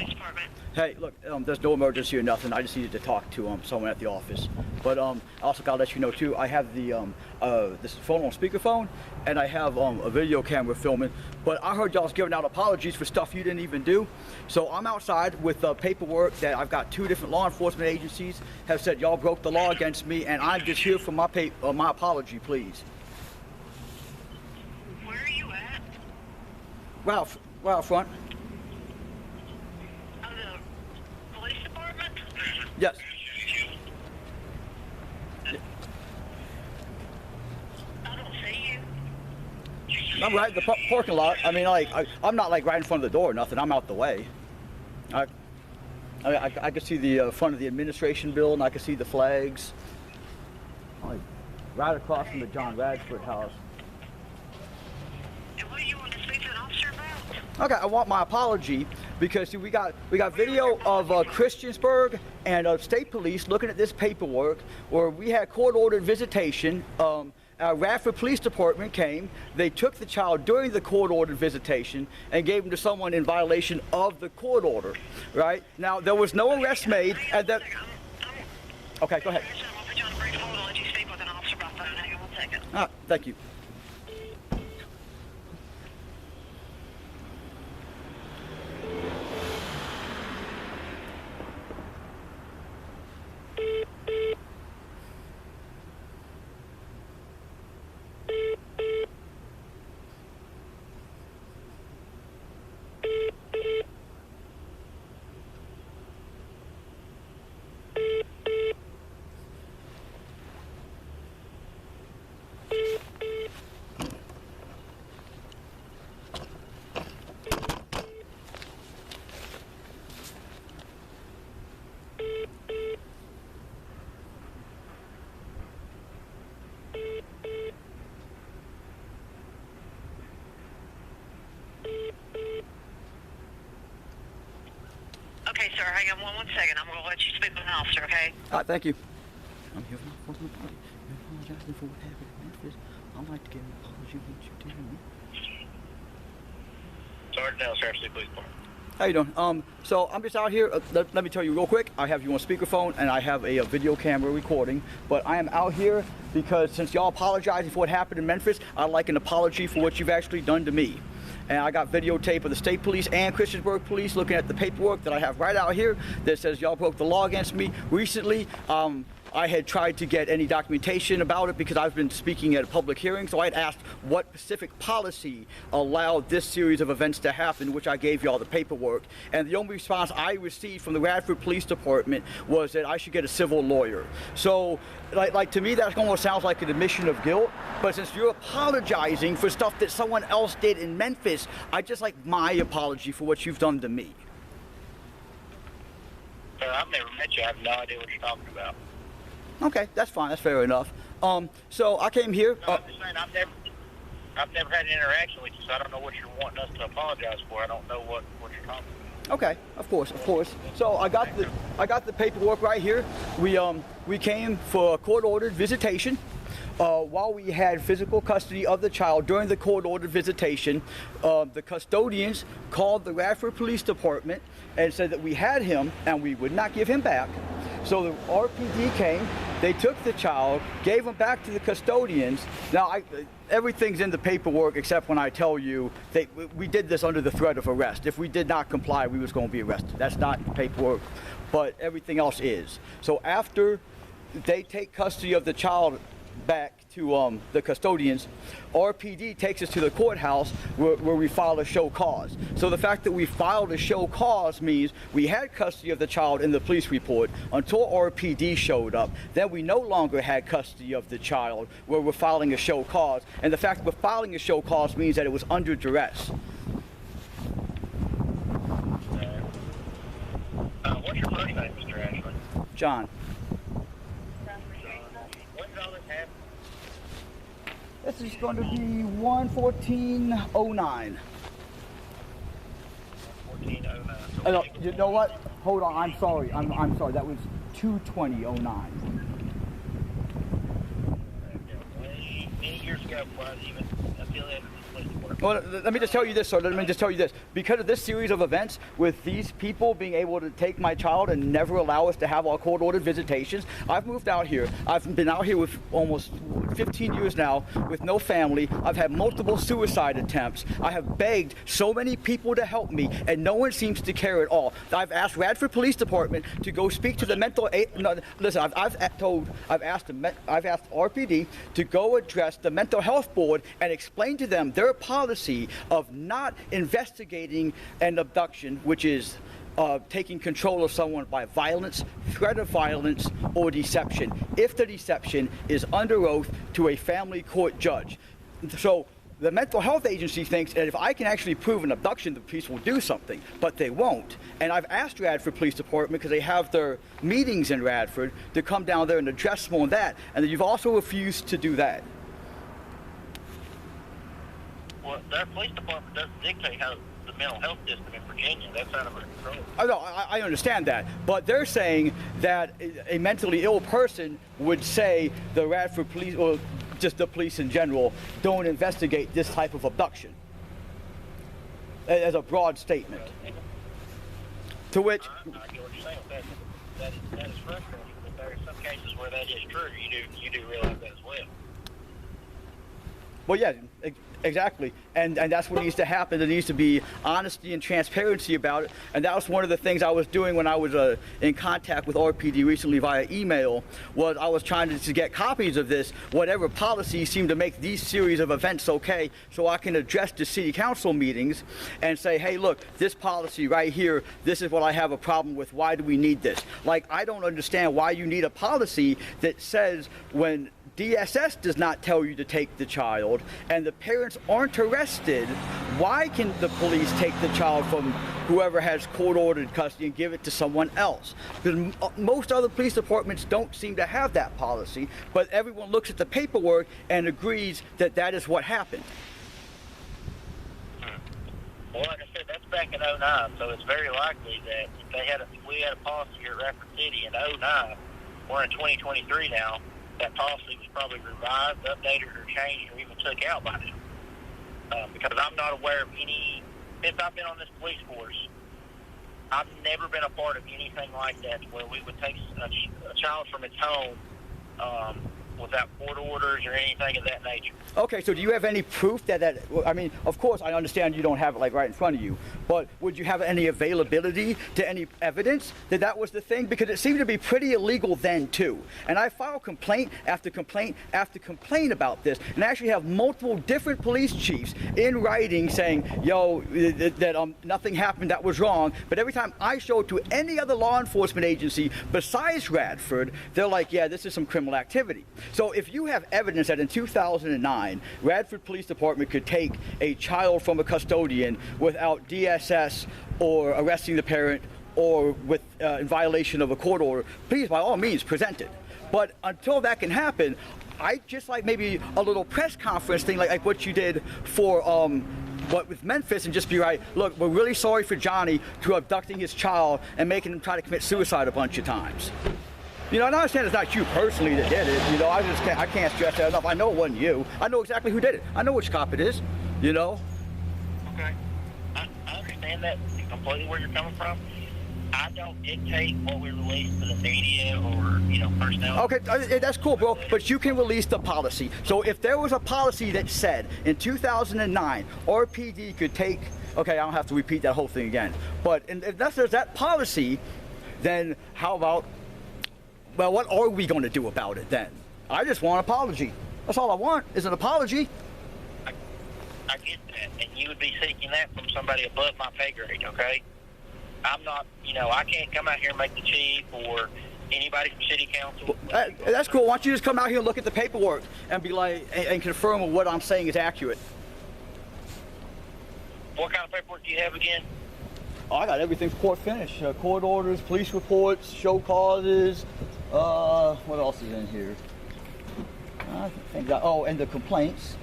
Police Department. Hey, look, there's no emergency or nothing. I just needed to talk to someone at the office. But I also gotta let you know too. I have the this phone on speakerphone, and I have a video camera filming. But I heard y'all's giving out apologies for stuff you didn't even do. So I'm outside with paperwork that I've got 2 different law enforcement agencies have said y'all broke the law against me, and I'm just here for my my apology, please. Where are you at? Right out front. Oh, the police department? Yes. I don't see you. I'm right in the parking lot. I mean, like, I'm not like right in front of the door or nothing. I'm out the way. I can see the front of the administration building. I can see the flags. Like, right across from the John Radford house. And what do you want to speak to an officer about? Okay, I want my apology because see, we got video of Christiansburg and state police looking at this paperwork where we had court-ordered visitation. Our Radford Police Department came. They took the child during the court-ordered visitation and gave him to someone in violation of the court order. Right now, there was no arrest made, and that. Okay, go ahead. I'll put you on a brief hold and let you speak with an officer by phone. Hang on 1 second. Ah, thank you. Okay, sir, hang on 1 second. I'm going to let you speak with an officer, okay? All right, thank you. I'm here for my enforcement party. You're apologizing for what happened in Memphis. I'd like to give an apology for what you did to me. Sergeant Dallas, Sheriff Police Department. How you doing? So I'm just out here. Let me tell you real quick. I have you on speakerphone and I have a video camera recording. But I am out here because since y'all apologizing for what happened in Memphis, I'd like an apology for what you've actually done to me. And I got videotape of the state police and Christiansburg police looking at the paperwork that I have right out here that says y'all broke the law against me. Recently, I had tried to get any documentation about it because I've been speaking at a public hearing, so I had asked what specific policy allowed this series of events to happen, which I gave y'all the paperwork. And the only response I received from the Radford Police Department was that I should get a civil lawyer. So, like to me, that almost sounds like an admission of guilt, but since you're apologizing for stuff that someone else did in Memphis, I just like my apology for what you've done to me. Sir, I've never met you. I have no idea what you're talking about. Okay, that's fine. That's fair enough. So I came here. No, I'm just saying I've never had an interaction with you, so I don't know what you're wanting us to apologize for. I don't know what you're talking about. Okay, of course. So I got the paperwork right here. We came for a court-ordered visitation. While we had physical custody of the child during the court-ordered visitation, the custodians called the Radford Police Department and said that we had him and we would not give him back. So the RPD came, they took the child, gave him back to the custodians. Now, everything's in the paperwork except when I tell you we did this under the threat of arrest. If we did not comply, we was going to be arrested. That's not in the paperwork, but everything else is. So after they take custody of the child back to the custodians, RPD takes us to the courthouse where we file a show cause. So the fact that we filed a show cause means we had custody of the child in the police report until RPD showed up. Then we no longer had custody of the child where we're filing a show cause. And the fact that we're filing a show cause means that it was under duress. What's your first name, Mr. Ashley? John. When did all this happen? This is going to be 1/14/09. 1409. You know what? Hold on. I'm sorry. I'm sorry. That was 2/20/09. Many years ago, before I was even affiliated with the police department. Department. Well, let me just tell you this, sir. Let me just tell you this. Because of this series of events, with these people being able to take my child and never allow us to have our court-ordered visitations, I've moved out here. I've been out here with almost 15 years now with no family. I've had multiple suicide attempts. I have begged so many people to help me, and no one seems to care at all. I've asked Radford Police Department to go speak to the mental aid. No, listen, I've asked RPD to go address the mental health board and explain to them their policy of not investigating an abduction, which is taking control of someone by violence, threat of violence, or deception, if the deception is under oath to a family court judge. So the mental health agency thinks that if I can actually prove an abduction, the police will do something, but they won't. And I've asked Radford Police Department, because they have their meetings in Radford, to come down there and address more on that, and you've also refused to do that. Well, their police department doesn't dictate how the mental health system in Virginia. That's out of our control. Oh, no, I understand that, but they're saying that a mentally ill person would say the Radford police, or just the police in general, don't investigate this type of abduction, as a broad statement. To which... I get what you're saying. That is frustrating, but there are some cases where that is true. You do realize that as well. Well, yeah, exactly. And that's what needs to happen. There needs to be honesty and transparency about it. And that was one of the things I was doing when I was in contact with RPD recently via email, was I was trying to get copies of this, whatever policies seem to make these series of events okay, so I can address the city council meetings and say, hey, look, this policy right here, this is what I have a problem with. Why do we need this? Like, I don't understand why you need a policy that says when DSS does not tell you to take the child and the parents aren't arrested, why can the police take the child from whoever has court-ordered custody and give it to someone else? Because most other police departments don't seem to have that policy, but everyone looks at the paperwork and agrees that that is what happened. Well, like I said, that's back in 2009, so it's very likely that if we had a policy here at Radford City in 2009, we're in 2023 now, that policy was probably revised, updated, or changed, or even took out by now. Because I'm not aware of any, since I've been on this police force, I've never been a part of anything like that where we would take a child from its home without court orders or anything of that nature. Okay, so do you have any proof that, I mean, of course I understand you don't have it like right in front of you, but would you have any availability to any evidence that that was the thing? Because it seemed to be pretty illegal then too. And I filed complaint after complaint after complaint about this, and I actually have multiple different police chiefs in writing saying, yo, that nothing happened, that was wrong. But every time I show it to any other law enforcement agency besides Radford, they're like, yeah, this is some criminal activity. So if you have evidence that in 2009, Radford Police Department could take a child from a custodian without DSS or arresting the parent or with in violation of a court order, please, by all means, present it. But until that can happen, I just like maybe a little press conference thing like what you did for but with Memphis, and just be right, look, we're really sorry for Johnny to abducting his child and making him try to commit suicide a bunch of times. You know, and I understand it's not you personally that did it. You know, I can't stress that enough. I know it wasn't you. I know exactly who did it. I know which cop it is. You know. Okay, I understand that completely where you're coming from. I don't dictate what we release to the media or personnel. Okay, that's cool, bro. But you can release the policy. So if there was a policy that said in 2009 RPD could take, okay, I don't have to repeat that whole thing again. But if there's that policy, then how about? Well, what are we going to do about it then? I just want an apology. That's all I want, is an apology. I get that, and you would be seeking that from somebody above my pay grade, okay? I'm not, I can't come out here and make the chief or anybody from city council. That's cool. Why don't you just come out here and look at the paperwork and be like, and confirm what I'm saying is accurate. What kind of paperwork do you have again? Oh, I got everything court finished. Court orders, police reports, show causes. What else is in here? I think that, and the complaints.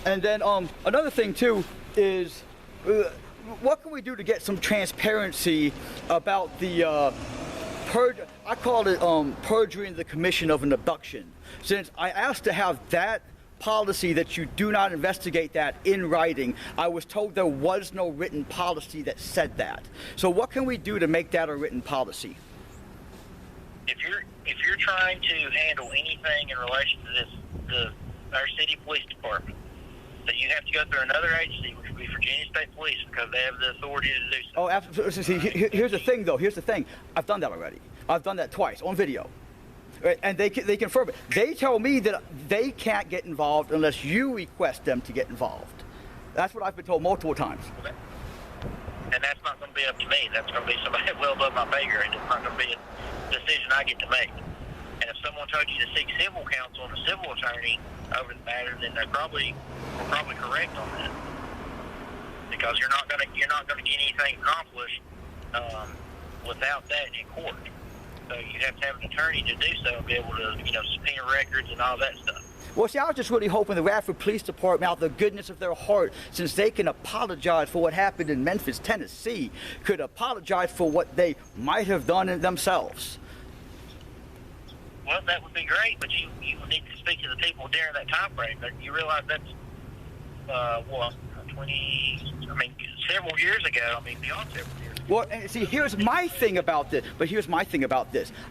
And then another thing too is, what can we do to get some transparency about the I call it perjury in the commission of an abduction. Since I asked to have that policy that you do not investigate that in writing. I was told there was no written policy that said that. So what can we do to make that a written policy? If you're trying to handle anything in relation to our city police department, that you have to go through another agency, which would be Virginia State Police, because they have the authority to do so. Oh, absolutely. See, here's the thing, though. Here's the thing. I've done that already. I've done that twice on video. Right? And they confirm it. They tell me that they can't get involved unless you request them to get involved. That's what I've been told multiple times. And that's not going to be up to me. That's going to be somebody well above my pay grade. It's not going to be a decision I get to make. And if someone told you to seek civil counsel and a civil attorney over the matter, then they're probably correct on that. Because you're not going to get anything accomplished without that in court. So you have to have an attorney to do so and be able to, subpoena records and all that stuff. Well, see, I was just really hoping the Radford Police Department, out of the goodness of their heart, since they can apologize for what happened in Memphis, Tennessee, could apologize for what they might have done themselves. Well, that would be great, but you need to speak to the people during that time frame. You realize that's, several years ago. Beyond several years. Well, and see, here's my thing about this.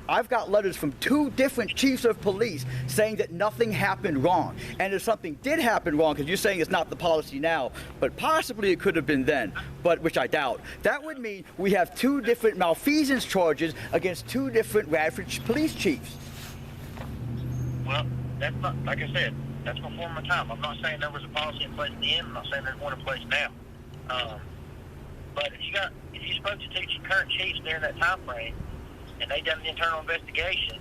I've got letters from 2 different chiefs of police saying that nothing happened wrong. And if something did happen wrong, because you're saying it's not the policy now, but possibly it could have been then, but which I doubt, that would mean we have 2 different malfeasance charges against 2 different Radford police chiefs. Well, that's not, like I said, that's before my time. I'm not saying there was a policy in place in the end. I'm not saying there's one in place now. But if you spoke to 2 current chiefs during that time frame, and they done the internal investigation,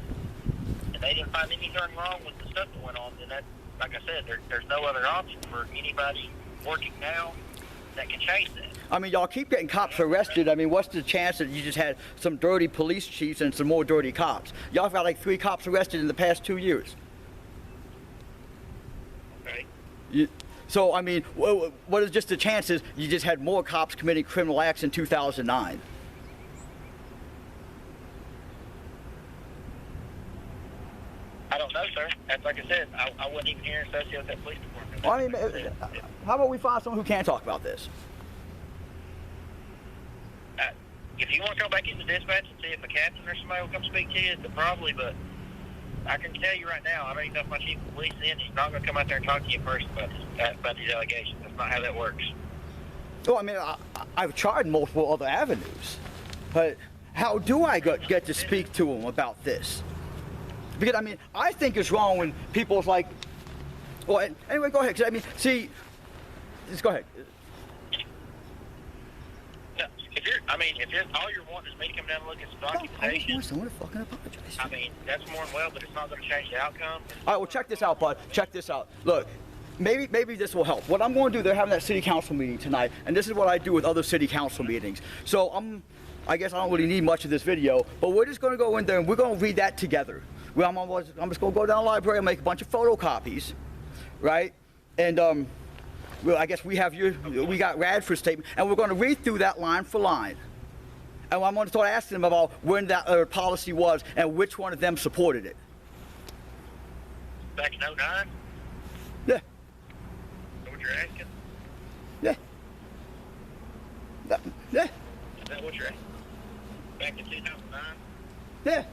and they didn't find anything wrong with the stuff that went on, then that, like I said, there's no other option for anybody working now that can change that. Y'all keep getting cops arrested. What's the chance that you just had some dirty police chiefs and some more dirty cops? Y'all have got like 3 cops arrested in the past 2 years. Okay. So, what is just the chances you just had more cops committing criminal acts in 2009? I don't know, sir. That's like I said, I wasn't even here associated with that police department. How about we find someone who can talk about this? If you want to go back into dispatch and see if a captain or somebody will come speak to you, then probably, but I can tell you right now, I don't even know if my chief of police is in. He's not going to come out there and talk to you in person about these allegations. That's not how that works. Well, I've tried multiple other avenues, but how do I get to speak to him about this? Because, I think it's wrong when people's like, well, anyway, go ahead. See, just go ahead. No, if all you're wanting is me to come down and look at some documentation. I want someone to fucking apologize. That's more than well, but it's not going to change the outcome. All right, well, check this out, bud. Check this out. Look, maybe this will help. What I'm going to do, they're having that city council meeting tonight, and this is what I do with other city council meetings. So I guess I don't really need much of this video, but we're just going to go in there and we're going to read that together. I'm just going to go down to the library and make a bunch of photocopies, right? And I guess we got Radford's statement, and we're going to read through that line for line. And I'm going to start asking them about when that policy was and which one of them supported it. Back in 09? Yeah. Is that what you're asking? Yeah. Yeah. Is that what you're asking? Back in 2009? Yeah.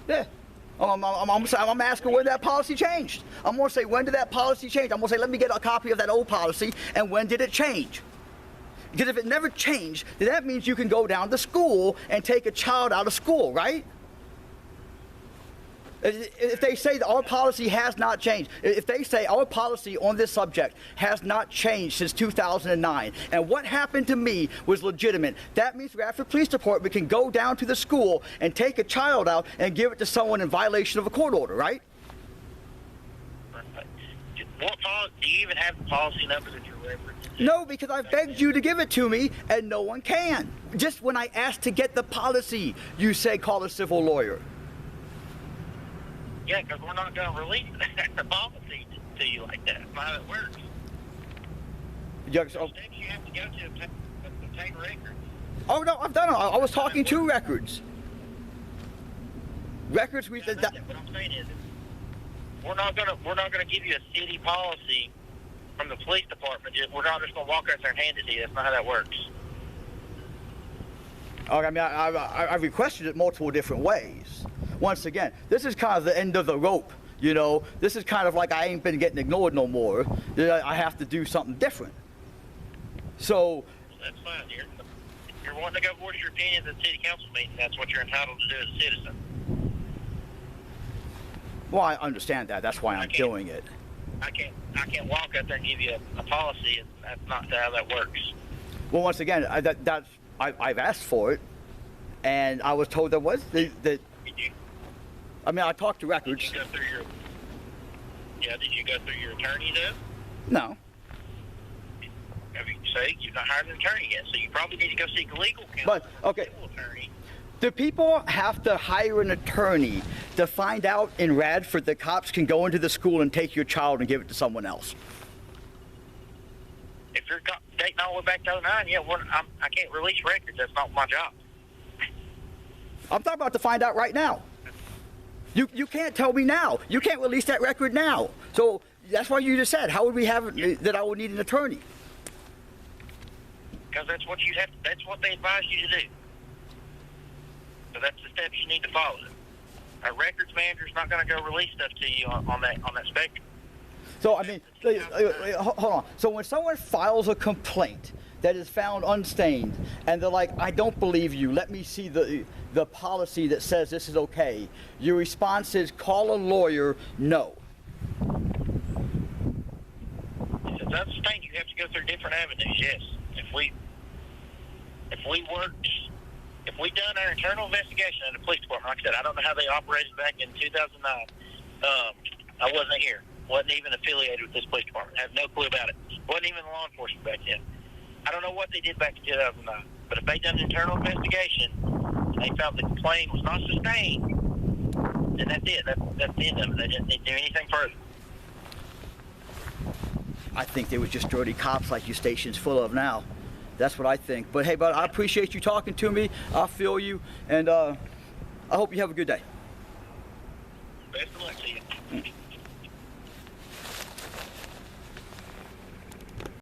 Yeah. I'm asking when that policy changed. I'm going to say, when did that policy change? I'm going to say, let me get a copy of that old policy, and when did it change? Because if it never changed, then that means you can go down to school and take a child out of school, right? If they say that our policy has not changed, if they say our policy on this subject has not changed since 2009, and what happened to me was legitimate, that means Radford Police Department can go down to the school and take a child out and give it to someone in violation of a court order, right? What policy? Do you even have the policy number that you're referencing? No, because I begged you to give it to me, and no one can. Just when I asked to get the policy, you say call a civil lawyer. Yeah, because we're not going to release the policy to you like that. That's not how it works. Yeah, so, steps you have to go to obtain records. Oh, no, I've done it. I was talking to records. Records, what I'm saying is, we're not gonna give you a city policy from the police department. We're not just gonna walk out there and hand it to you. That's not how that works. Okay, I mean, I've requested it multiple different ways. Once again, this is kind of the end of the rope. You know, this is kind of like I ain't been getting ignored no more. I have to do something different. So. That's fine. You're wanting to go voice your opinions at the city council meeting. That's what you're entitled to do as a citizen. Well, I understand that. That's why I'm doing it. I can't walk out there and give you a policy. That's not how that works. Well, once again, I've asked for it, and I was told there was that. Did you? I mean, I talked to records. Did you go through did you go through your attorney though? No. You've not hired an attorney yet, so you probably need to go seek legal counsel. But okay. Do people have to hire an attorney to find out in Radford that cops can go into the school and take your child and give it to someone else? If you're dating all the way back to 09, yeah, I can't release records. That's not my job. I'm talking about to find out right now. You can't tell me now. You can't release that record now. So that's why you just said, how would we have it that I would need an attorney? Because that's what you have. That's what they advise you to do. So that's the steps you need to follow. A records manager's not going to go release stuff to you on that spectrum. So I mean, hold on. So when someone files a complaint that is found unstained, and they're like, "I don't believe you. Let me see the policy that says this is okay," your response is, "Call a lawyer." No. If that's stained, you have to go through different avenues. Yes. If we done our internal investigation in the police department, like I said, I don't know how they operated back in 2009. I wasn't here. Wasn't even affiliated with this police department. I have no clue about it. Wasn't even law enforcement back then. I don't know what they did back in 2009. But if they done an internal investigation and they felt the complaint was not sustained, then that's it. That's the end of it. They didn't do anything further. I think they were just dirty cops like your station's full of now. That's what I think. But hey, bud, I appreciate you talking to me. I feel you, and I hope you have a good day. Best of luck to you.